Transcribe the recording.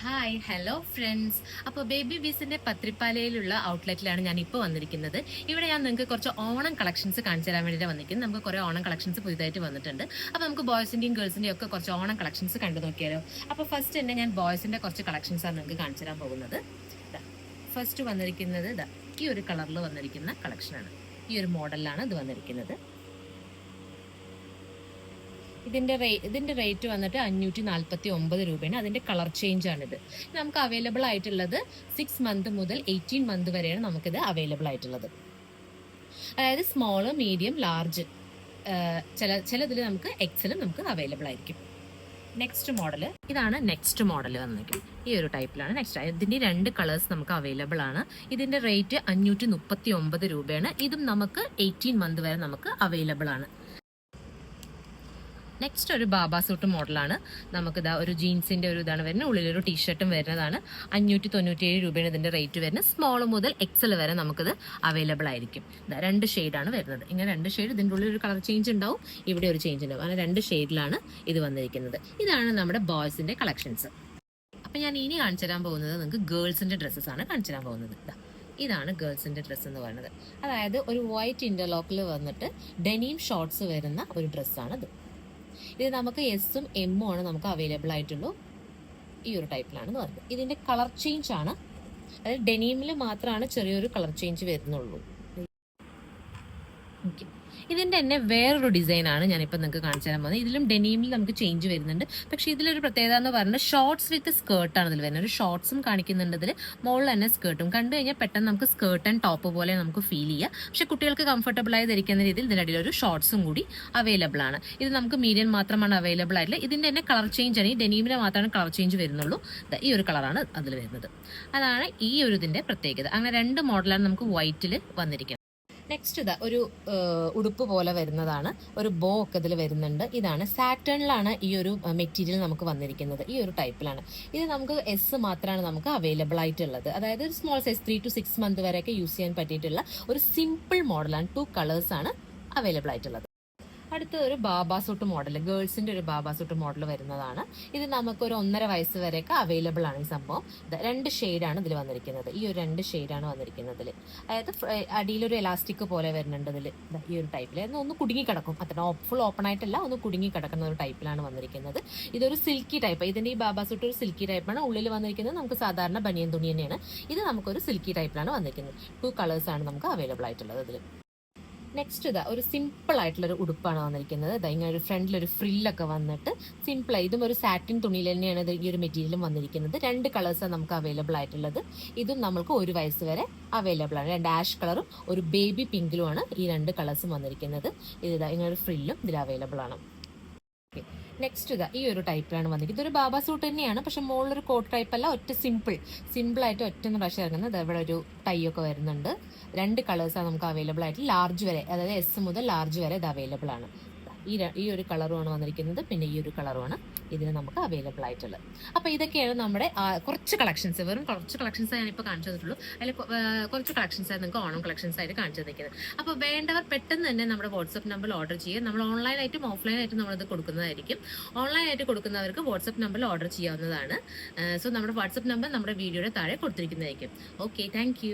Hi hello friends. അപ്പോൾ baby ബീസിന്റെ പത്രിപ്പാലയിലുള്ള ഔട്ട്ലെറ്റിലാണ് ഞാൻ ഇപ്പോൾ വന്നിരിക്കുന്നത്. ഇവിടെ ഞാൻ നിങ്ങൾക്ക് കുറച്ച് ഓണം കളക്ഷൻസ് കാണിച്ചു തരാൻ വേണ്ടിയിട്ട് വന്നിരിക്കുന്നത്. നമുക്ക് കുറേ ഓണം കളക്ഷൻസ് പുതിയതായിട്ട് വന്നിട്ടുണ്ട്. അപ്പോൾ നമുക്ക് ബോയ്സിന്റെയും ഗേൾസിന്റെയും ഒക്കെ കുറച്ച് ഓണം കളക്ഷൻസ് കണ്ടു നോക്കിയാലോ. അപ്പോൾ ഫസ്റ്റ് തന്നെ ഞാൻ ബോയ്സിന്റെ കുറച്ച് കളക്ഷൻസ് ആണ് നിങ്ങൾക്ക് കാണിച്ചു തരാൻ പോകുന്നത്. ഫസ്റ്റ് വന്നിരിക്കുന്നത് ഈ ഒരു കളറിൽ വന്നിരിക്കുന്ന കളക്ഷനാണ്. ഈ ഒരു മോഡലിലാണ് ഇത് വന്നിരിക്കുന്നത്. ഇതിന്റെ റേറ്റ് വന്നിട്ട് 549 രൂപയാണ്. അതിന്റെ കളർ ചേഞ്ച് ആണിത്. നമുക്ക് അവൈലബിൾ ആയിട്ടുള്ളത് 6 മന്ത് മുതൽ 18 മന്ത് വരെയാണ് നമുക്കിത് അവൈലബിൾ ആയിട്ടുള്ളത്. അതായത് സ്മോള്, മീഡിയം, ലാർജ്, ചിലതിൽ നമുക്ക് എക്സലും നമുക്ക് അവൈലബിൾ ആയിരിക്കും. നെക്സ്റ്റ് മോഡൽ ഇതാണ്. നെക്സ്റ്റ് മോഡൽ വന്നിരിക്കും ഈ ഒരു ടൈപ്പിലാണ്. നെക്സ്റ്റ് ഇതിന്റെ 2 കളേഴ്സ് നമുക്ക് അവൈലബിൾ ആണ്. ഇതിന്റെ റേറ്റ് 539 രൂപയാണ്. ഇതും നമുക്ക് 18 മന്ത് വരെ നമുക്ക് അവൈലബിൾ ആണ്. നെക്സ്റ്റ് ഒരു ബാബ സൂട്ട് മോഡലാണ്. നമുക്കിതാ ഒരു ജീൻസിന്റെ ഒരു ഇതാണ് വരുന്നത്. ഉള്ളിലൊരു ടീഷർട്ടും വരുന്നതാണ്. 597 രൂപയാണ് ഇതിന്റെ റേറ്റ് വരുന്നത്. സ്മോൾ മുതൽ എക്സൽ വരെ നമുക്കിത് അവൈലബിൾ ആയിരിക്കും. 2 ഷെയ്ഡാണ് വരുന്നത്. ഇങ്ങനെ 2 ഷെയ്ഡ്. ഇതിൻ്റെ ഉള്ളിൽ ഒരു കളർ ചേഞ്ച് ഉണ്ടാവും, ഇവിടെ ഒരു ചേഞ്ച് ഉണ്ടാവും. അങ്ങനെ 2 ഷെയ്ഡിലാണ് ഇത് വന്നിരിക്കുന്നത്. ഇതാണ് നമ്മുടെ ബോയ്സിന്റെ കളക്ഷൻസ്. അപ്പൊ ഞാൻ ഇനി കാണിച്ചു തരാൻ പോകുന്നത് നിങ്ങൾക്ക് ഗേൾസിന്റെ ഡ്രസ്സസ് ആണ് കാണിച്ചു തരാൻ പോകുന്നത്. ഇതാണ് ഗേൾസിന്റെ ഡ്രസ്സ് എന്ന് പറയുന്നത്. അതായത് ഒരു വൈറ്റ് ഇന്റർലോക്കിൽ വന്നിട്ട് ഡെനീം ഷോർട്സ് വരുന്ന ഒരു ഡ്രസ്സാണിത്. ഇത് നമുക്ക് എസും എമ്മും ആണ് നമുക്ക് അവൈലബിൾ ആയിട്ടുള്ളൂ. ഈ ഒരു ടൈപ്പിലാണ് പറയുന്നത്. ഇതിന്റെ കളർ ചേഞ്ച് ആണ്. അതായത് ഡെനീമിൽ മാത്രമാണ് ചെറിയൊരു കളർ ചേഞ്ച് വരുന്നുള്ളൂ. ഇതിന്റെ തന്നെ വേറൊരു ഡിസൈനാണ് ഞാനിപ്പോൾ നിങ്ങൾക്ക് കാണിച്ചു തരാൻ പോകുന്നത്. ഇതിലും ഡെനീമിൽ നമുക്ക് ചേഞ്ച് വരുന്നുണ്ട്. പക്ഷേ ഇതിലൊരു പ്രത്യേകത എന്ന് പറഞ്ഞാൽ ഷോർട്സ് വിത്ത് സ്കേർട്ടാണ് ഇതിൽ വരുന്നത്. ഒരു ഷോർട്സും കാണിക്കുന്നുണ്ട് ഇതിൽ, മുകളിൽ തന്നെ സ്കേർട്ടും. കണ്ടു കഴിഞ്ഞാൽ പെട്ടെന്ന് നമുക്ക് സ്കേർട്ട് ആൻഡ് ടോപ്പ് പോലെ നമുക്ക് ഫീൽ ചെയ്യാം. പക്ഷേ കുട്ടികൾക്ക് കംഫർട്ടബിൾ ആയി ധരിക്കുന്ന രീതിയിൽ ഇതിനിടയിൽ ഒരു ഷോർട്സും കൂടി അവൈലബിൾ ആണ്. ഇത് നമുക്ക് മീഡിയം മാത്രമാണ് അവൈലബിൾ ആയിട്ടുള്ളത്. ഇതിന്റെ തന്നെ കളർ ചേഞ്ച് ആണ്. ഈ ഡെനീമിന് മാത്രമാണ് കളർ ചേഞ്ച് വരുന്നുള്ളൂ. ഈ ഒരു കളറാണ് അതിൽ വരുന്നത്. അതാണ് ഈ ഒരു ഇതിന്റെ പ്രത്യേകത. അങ്ങനെ 2 മോഡലാണ് നമുക്ക് വൈറ്റിൽ വന്നിരിക്കുന്നത്. നെക്സ്റ്റ് ഒരു ഉടുപ്പ് പോലെ വരുന്നതാണ്. ഒരു ബോ ഒക്കെ ഇതിൽ വരുന്നുണ്ട്. ഇതാണ് സാറ്റേണിലാണ് ഈ ഒരു മെറ്റീരിയൽ നമുക്ക് വന്നിരിക്കുന്നത്. ഈ ഒരു ടൈപ്പിലാണ്. ഇത് നമുക്ക് എസ് മാത്രമാണ് നമുക്ക് അവൈലബിൾ ആയിട്ടുള്ളത്. അതായത് സ്മോൾ സൈസ് 3 to 6 മന്ത് വരെയൊക്കെ യൂസ് ചെയ്യാൻ പറ്റിയിട്ടുള്ള ഒരു സിമ്പിൾ മോഡലാണ്. 2 കളേഴ്സ് ആണ് അവൈലബിൾ ആയിട്ടുള്ളത്. അടുത്ത ഒരു ബാബ സൂട്ട് മോഡൽ, ഗേൾസിന്റെ ഒരു ബാബ സൂട്ട് മോഡൽ വരുന്നതാണ്. ഇത് നമുക്ക് ഒരു 1.5 വയസ്സ് വരെയൊക്കെ അവൈലബിൾ ആണ്. ഈ സംഭവം 2 ഷെയ്ഡാണ് ഇതിൽ വന്നിരിക്കുന്നത്. ഈ ഒരു 2 ഷെയ്ഡാണ് വന്നിരിക്കുന്നത്. അതായത് അടിയിലൊരു എലാസ്റ്റിക് പോലെ വരുന്നുണ്ട് ഇതിൽ. ഈ ഒരു ടൈപ്പിൽ ഒന്ന് കുടുങ്ങി കിടക്കും. അത്ര ഫുൾ ഓപ്പൺ ആയിട്ടല്ല, ഒന്ന് കുടുങ്ങി കിടക്കുന്ന ഒരു ടൈപ്പിലാണ് വന്നിരിക്കുന്നത്. ഇതൊരു സിൽക്കി ടൈപ്പ്. ഇതിന്റെ ഈ ബാബ സൂട്ട് ഒരു സിൽക്കി ടൈപ്പാണ്. ഉള്ളിൽ വന്നിരിക്കുന്നത് നമുക്ക് സാധാരണ ബനിയൻ തുണി തന്നെയാണ്. ഇത് നമുക്കൊരു സിൽക്കി ടൈപ്പിലാണ് വന്നിരിക്കുന്നത്. 2 കളേഴ്സ് ആണ് നമുക്ക് അവൈലബിൾ ആയിട്ടുള്ളത് ഇതിൽ. നെക്സ്റ്റ് ഒരു സിമ്പിൾ ആയിട്ടുള്ളൊരു ഉടുപ്പാണ് വന്നിരിക്കുന്നത്. ഇങ്ങനെ ഒരു ഫ്രണ്ടിലൊരു ഫ്രില്ലൊക്കെ വന്നിട്ട് സിമ്പിളായി. ഇതും ഒരു സാറ്റിൻ തുണിയിൽ തന്നെയാണ് ഈ ഒരു മെറ്റീരിയലും വന്നിരിക്കുന്നത്. 2 കളേഴ്സാണ് നമുക്ക് അവൈലബിൾ ആയിട്ടുള്ളത്. ഇതും നമുക്ക് 1 വയസ്സ് വരെ അവൈലബിൾ ആണ്. 2 ആഷ് കളറും ഒരു ബേബി പിങ്കിലുമാണ് ഈ 2 കളേഴ്സും വന്നിരിക്കുന്നത്. ഇങ്ങനെ ഒരു ഫ്രില്ലും ഇതിൽ അവൈലബിൾ ആണ്. നെക്സ്റ്റ് ഈ ഒരു ടൈപ്പിലാണ് വന്നിരിക്കുന്നത്. ഇതൊരു ബാബ സൂട്ട് തന്നെയാണ്. പക്ഷെ മുകളിലൊരു കോട്ട് ടൈപ്പ് അല്ല, ഒറ്റ സിമ്പിളായിട്ട് ഒറ്റ പ്രാവശ്യം ഇറങ്ങുന്നത്. ഇവിടെ ഒരു ടൈ ഒക്കെ വരുന്നുണ്ട്. 2 കളേഴ്സാണ് നമുക്ക് അവൈലബിൾ ആയിട്ട്. ലാർജ് വരെ, അതായത് എസ് മുതൽ ലാർജ് വരെ ഇത് അവൈലബിൾ ആണ്. ഈ ഒരു കളറുമാണ് വന്നിരിക്കുന്നത്. പിന്നെ ഈ ഒരു കളറുമാണ് ഇതിന് നമുക്ക് അവൈലബിൾ ആയിട്ടുള്ളത്. അപ്പോൾ ഇതൊക്കെയാണ് നമ്മുടെ കുറച്ച് കളക്ഷൻസ്. വെറും കുറച്ച് കളക്ഷൻസ് ഞാനിപ്പോൾ കാണിച്ചു തന്നിട്ടുള്ളൂ. അതിൽ കുറച്ച് കളക്ഷൻസ് ആയി നിങ്ങൾക്ക് ഓണം കളക്ഷൻസ് ആയിട്ട് കാണിച്ചു തന്നിരിക്കുന്നത്. അപ്പോൾ വേണ്ടവർ പെട്ടെന്ന് തന്നെ നമ്മുടെ വാട്സപ്പ് നമ്പറിൽ ഓർഡർ ചെയ്യുക. നമ്മൾ ഓൺലൈനായിട്ടും ഓഫ്ലൈനായിട്ടും നമ്മളിത് കൊടുക്കുന്നതായിരിക്കും. ഓൺലൈനായിട്ട് കൊടുക്കുന്നവർക്ക് വാട്സപ്പ് നമ്പറിൽ ഓർഡർ ചെയ്യാവുന്നതാണ്. സോ നമ്മുടെ വാട്സപ്പ് നമ്പർ നമ്മുടെ വീഡിയോയുടെ താഴെ കൊടുത്തിരിക്കുന്നതായിരിക്കും. Okay, thank